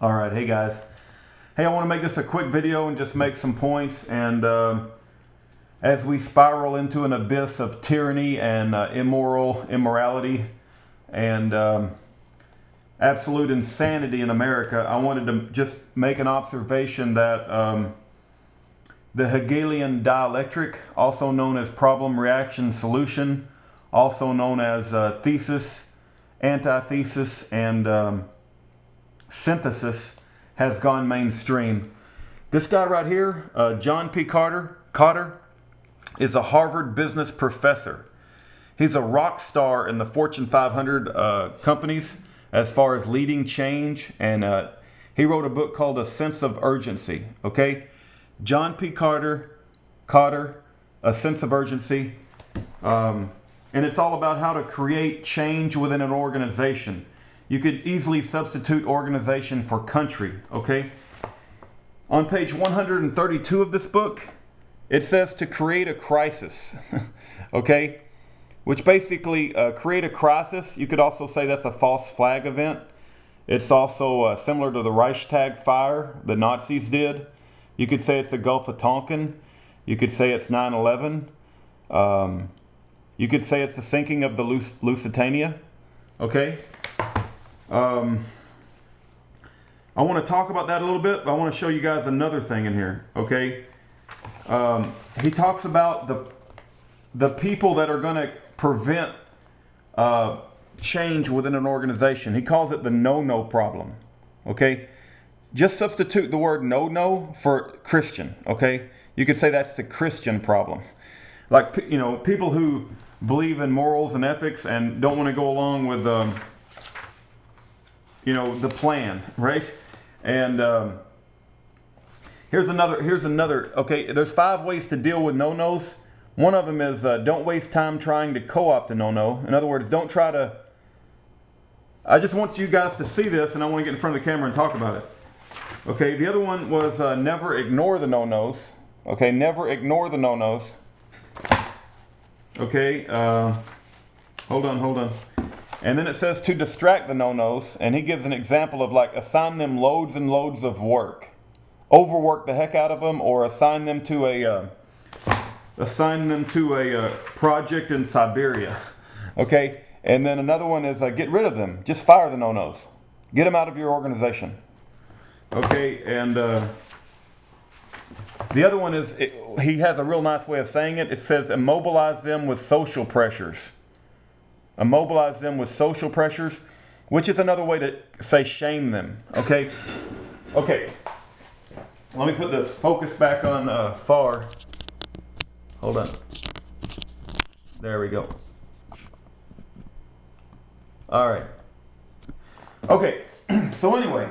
All right, hey guys. Hey, I want to make this a quick video and just make some points. And as we spiral into an abyss of tyranny and immorality, and absolute insanity in America, I wanted to just make an observation that the Hegelian dialectic, also known as problem, reaction, solution, also known as thesis, antithesis, and synthesis, has gone mainstream. This guy right here, John P. Cotter, is a Harvard business professor. He's a rock star in the Fortune 500 companies as far as leading change, and he wrote a book called A Sense of Urgency. Okay, John P. Cotter, A Sense of Urgency, and it's all about how to create change within an organization. You could easily substitute organization for country, okay? On page 132 of this book, it says to create a crisis, okay? Which basically, create a crisis, you could also say that's a false flag event. It's also similar to the Reichstag fire the Nazis did. You could say it's the Gulf of Tonkin. You could say it's 9/11. You could say it's the sinking of the Lusitania, okay? I want to talk about that a little bit, but I want to show you guys another thing in here, okay? He talks about the people that are going to prevent change within an organization. He calls it the no-no problem, okay? Just substitute the word no-no for Christian, okay? You could say that's the Christian problem. Like, you know, people who believe in morals and ethics and don't want to go along with you know, the plan, right? And here's another, okay, there's 5 ways to deal with no-nos. One of them is don't waste time trying to co-opt a no-no. In other words, don't try to, I just want you guys to see this, and I want to get in front of the camera and talk about it. Okay, the other one was never ignore the no-nos. Okay, never ignore the no-nos. Okay, hold on. And then it says to distract the no-nos, and he gives an example of like assign them loads and loads of work, overwork the heck out of them, or assign them to a project in Siberia. Okay, and then another one is get rid of them, just fire the no-nos, get them out of your organization. Okay, and the other one is he has a real nice way of saying it. It says immobilize them with social pressures. Immobilize them with social pressures, which is another way to say shame them, okay? Okay, let me put the focus back on FAR. Hold on. There we go. All right. Okay, so anyway,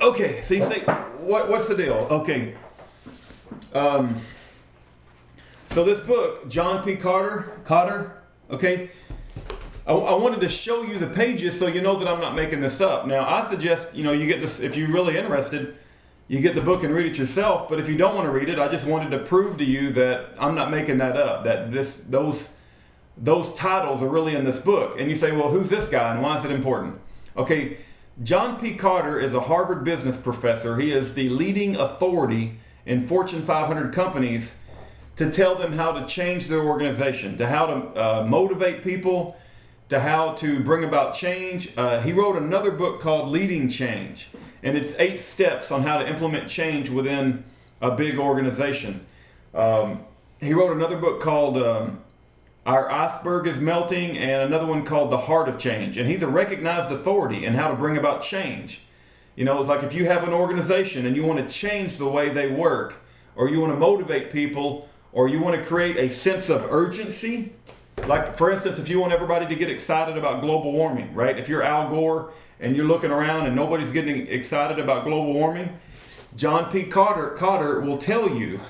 okay, so you say, what's the deal? Okay, so this book, John P. Cotter, okay, I wanted to show you the pages so you know that I'm not making this up. Now, I suggest, you know, you get this, if you're really interested, you get the book and read it yourself. But if you don't want to read it, I just wanted to prove to you that I'm not making that up, that those titles are really in this book. And you say, well, who's this guy and why is it important? Okay, John P. Cotter is a Harvard business professor. He is the leading authority in Fortune 500 companies to tell them how to change their organization, to how to motivate people, to how to bring about change. He wrote another book called Leading Change, and it's 8 steps on how to implement change within a big organization. He wrote another book called Our Iceberg is Melting, and another one called The Heart of Change. And he's a recognized authority in how to bring about change. You know, it's like if you have an organization and you want to change the way they work, or you want to motivate people, or you want to create a sense of urgency. Like, for instance, if you want everybody to get excited about global warming, right? If you're Al Gore and you're looking around and nobody's getting excited about global warming, John P. Cotter will tell you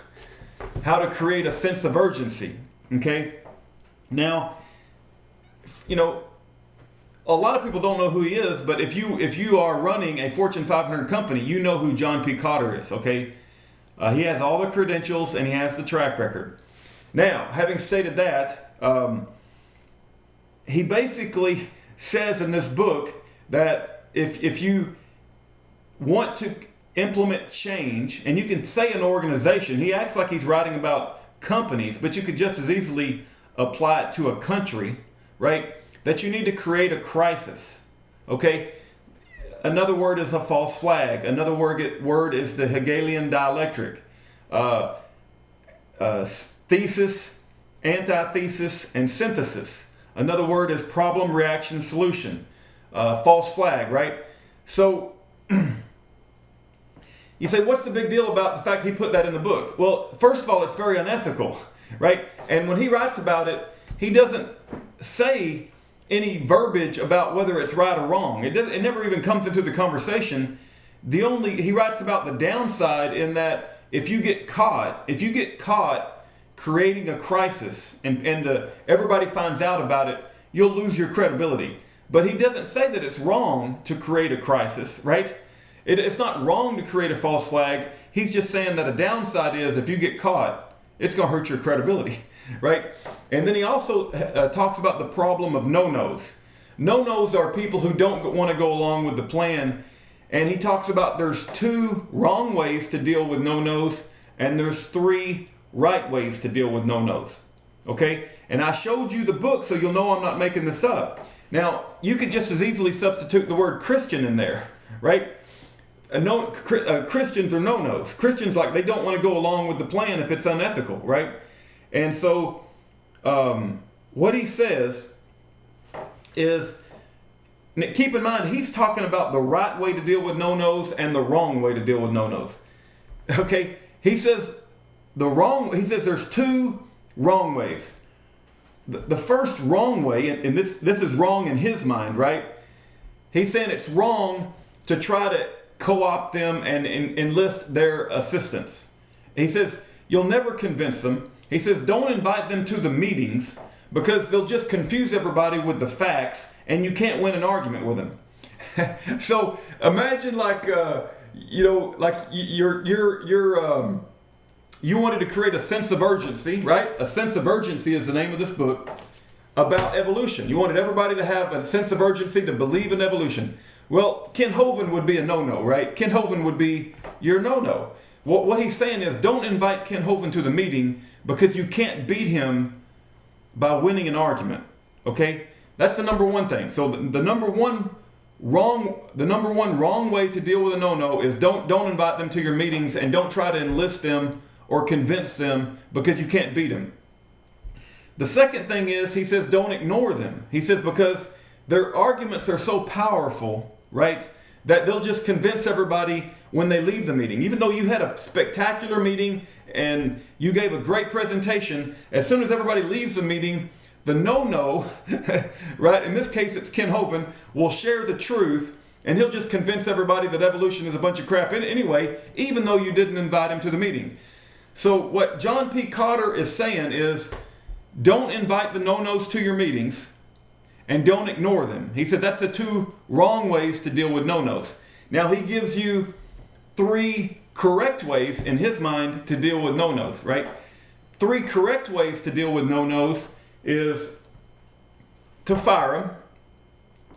how to create a sense of urgency, okay? Now, you know, a lot of people don't know who he is, but if you are running a Fortune 500 company, you know who John P. Cotter is, okay? He has all the credentials and he has the track record. Now, having stated that, he basically says in this book that if you want to implement change, and you can say an organization, he acts like he's writing about companies, but you could just as easily apply it to a country, right? That you need to create a crisis, okay? Another word is a false flag. Another word is the Hegelian dialectic. Thesis, antithesis, and synthesis. Another word is problem, reaction, solution. False flag, right? So you say, what's the big deal about the fact he put that in the book? Well, first of all, it's very unethical, right? And when he writes about it, he doesn't say any verbiage about whether it's right or wrong. It never even comes into the conversation. He writes about the downside in that if you get caught creating a crisis and everybody finds out about it, you'll lose your credibility. But he doesn't say that it's wrong to create a crisis, right? It's not wrong to create a false flag. He's just saying that a downside is if you get caught, it's going to hurt your credibility, right? And then he also talks about the problem of no-nos. No-nos are people who don't want to go along with the plan. And he talks about there's 2 wrong ways to deal with no-nos, and there's 3 right ways to deal with no-nos. Okay? And I showed you the book so you'll know I'm not making this up. Now, you could just as easily substitute the word Christian in there, right? Christians are no-nos. Christians, like, they don't want to go along with the plan if it's unethical, right? And so what he says is, keep in mind, he's talking about the right way to deal with no-nos and the wrong way to deal with no-nos. Okay? He says there's 2 wrong ways. The first wrong way, and this is wrong in his mind, right? He's saying it's wrong to try to co-opt them and enlist their assistance. He says you'll never convince them. He says don't invite them to the meetings because they'll just confuse everybody with the facts and you can't win an argument with them. So imagine you wanted to create a sense of urgency, right? A sense of urgency is the name of this book about evolution. You wanted everybody to have a sense of urgency to believe in evolution. Well, Ken Hovind would be a no-no, right? Ken Hovind would be your no-no. What he's saying is don't invite Ken Hovind to the meeting because you can't beat him by winning an argument, okay? That's the number one thing. So the number one wrong way to deal with a no-no is don't invite them to your meetings and don't try to enlist them or convince them because you can't beat them. The second thing is, he says, don't ignore them. He says because their arguments are so powerful, right, that they'll just convince everybody when they leave the meeting. Even though you had a spectacular meeting and you gave a great presentation, as soon as everybody leaves the meeting, the no-no, right, in this case it's Ken Hovind, will share the truth and he'll just convince everybody that evolution is a bunch of crap anyway, even though you didn't invite him to the meeting. So what John P. Cotter is saying is, don't invite the no-nos to your meetings and don't ignore them. He said that's the 2 wrong ways to deal with no-nos. Now he gives you 3 correct ways in his mind to deal with no-nos, right? 3 correct ways to deal with no-nos is to fire them.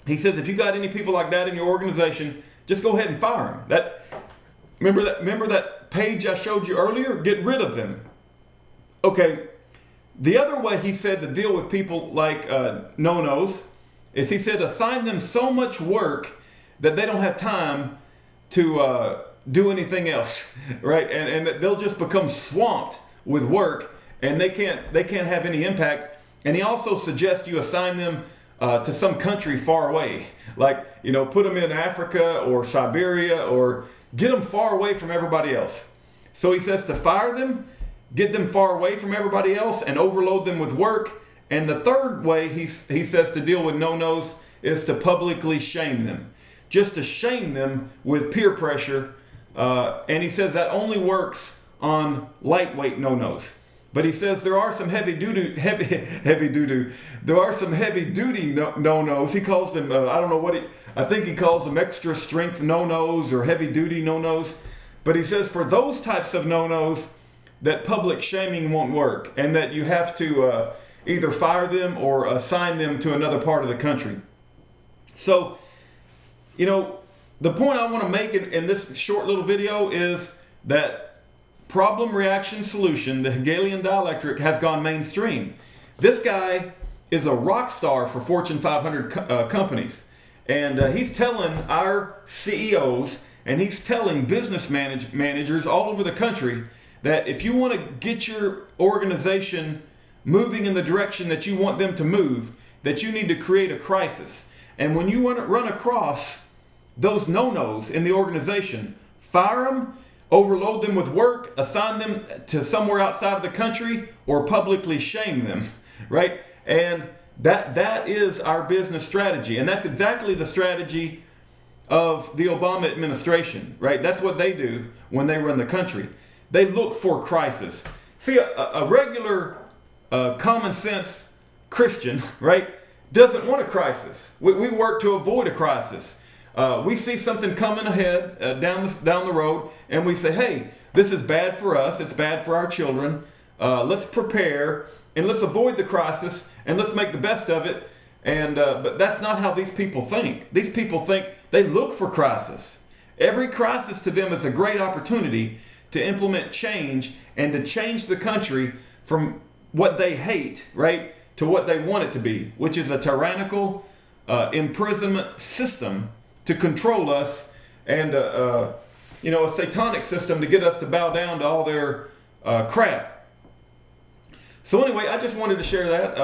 He says if you got any people like that in your organization, just go ahead and fire them. Remember that page I showed you earlier? Get rid of them. Okay. The other way he said to deal with people like no-nos is he said assign them so much work that they don't have time to do anything else, right? And they'll just become swamped with work and they can't have any impact. And he also suggests you assign them to some country far away, like, put them in Africa or Siberia, or get them far away from everybody else. So he says to fire them, get them far away from everybody else, and overload them with work. And the third way he says to deal with no-nos is to publicly shame them. Just to shame them with peer pressure. And he says that only works on lightweight no-nos. But he says there are some heavy duty no-nos. He calls them, I think he calls them extra strength no-nos or heavy duty no-nos. But he says for those types of no-nos, that public shaming won't work, and that you have to either fire them or assign them to another part of the country. So you know, the point I want to make in this short little video is that problem, reaction, solution, the Hegelian dialectic, has gone mainstream. This guy is a rock star for Fortune 500 companies. And he's telling our CEOs and he's telling business managers all over the country that if you want to get your organization moving in the direction that you want them to move, that you need to create a crisis. And when you run across those no-nos in the organization, fire them, overload them with work, assign them to somewhere outside of the country, or publicly shame them, right? And that is our business strategy. And that's exactly the strategy of the Obama administration, right? That's what they do when they run the country. They look for crisis. See, a regular common sense Christian, right, doesn't want a crisis. We work to avoid a crisis. We see something coming ahead down the road, and we say, hey, this is bad for us, it's bad for our children. Let's prepare, and let's avoid the crisis, and let's make the best of it. And but that's not how these people think. These people think, they look for crisis. Every crisis to them is a great opportunity to implement change and to change the country from what they hate, right, to what they want it to be, which is a tyrannical imprisonment system to control us, and a satanic system to get us to bow down to all their crap. So anyway, I just wanted to share that,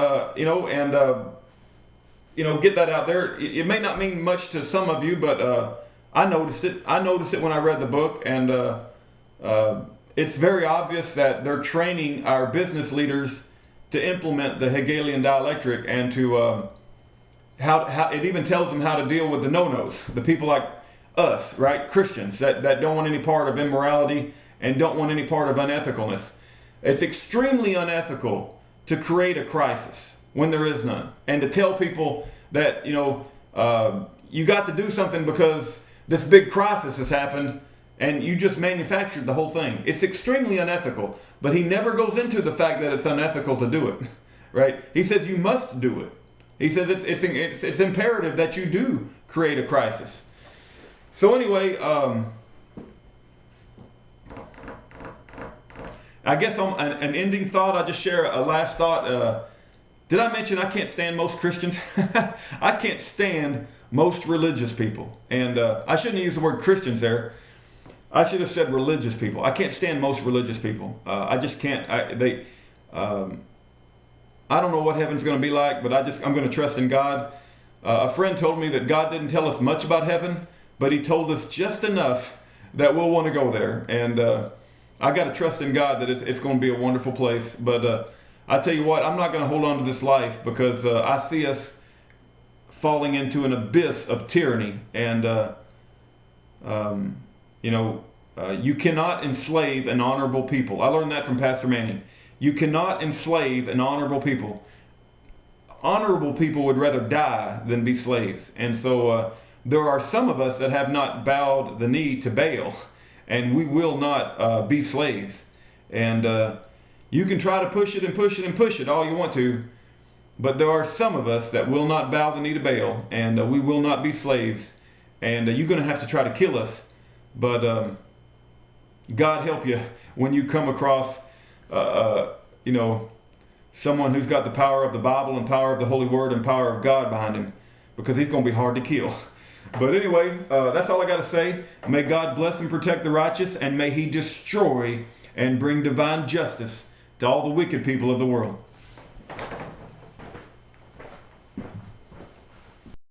get that out there. It may not mean much to some of you, but I noticed it. I noticed it when I read the book, and it's very obvious that they're training our business leaders to implement the Hegelian dialectic, and to how it even tells them how to deal with the no-nos, the people like us, right, Christians that don't want any part of immorality and don't want any part of unethicalness. It's extremely unethical to create a crisis when there is none, and to tell people that you got to do something because this big crisis has happened, and you just manufactured the whole thing. It's extremely unethical, but he never goes into the fact that it's unethical to do it, right? He says you must do it. He says it's imperative that you do create a crisis. So anyway, I guess on an ending thought, I'll just share a last thought. Did I mention I can't stand most Christians? I can't stand most religious people. And I shouldn't use the word Christians there. I should have said religious people. I can't stand most religious people. I just can't. I don't know what heaven's going to be like, but I'm going to trust in God. A friend told me that God didn't tell us much about heaven, but he told us just enough that we'll want to go there. And I got to trust in God that it's going to be a wonderful place. But I tell you what, I'm not going to hold on to this life, because I see us falling into an abyss of tyranny. And, you cannot enslave an honorable people. I learned that from Pastor Manning. You cannot enslave an honorable people. Honorable people would rather die than be slaves. And so there are some of us that have not bowed the knee to Baal, and we will not be slaves. And you can try to push it and push it and push it all you want to, but there are some of us that will not bow the knee to Baal, and we will not be slaves. And you're going to have to try to kill us. But God help you when you come across someone who's got the power of the Bible and power of the Holy Word and power of God behind him, because he's going to be hard to kill. But anyway, that's all I got to say. May God bless and protect the righteous, and may he destroy and bring divine justice to all the wicked people of the world.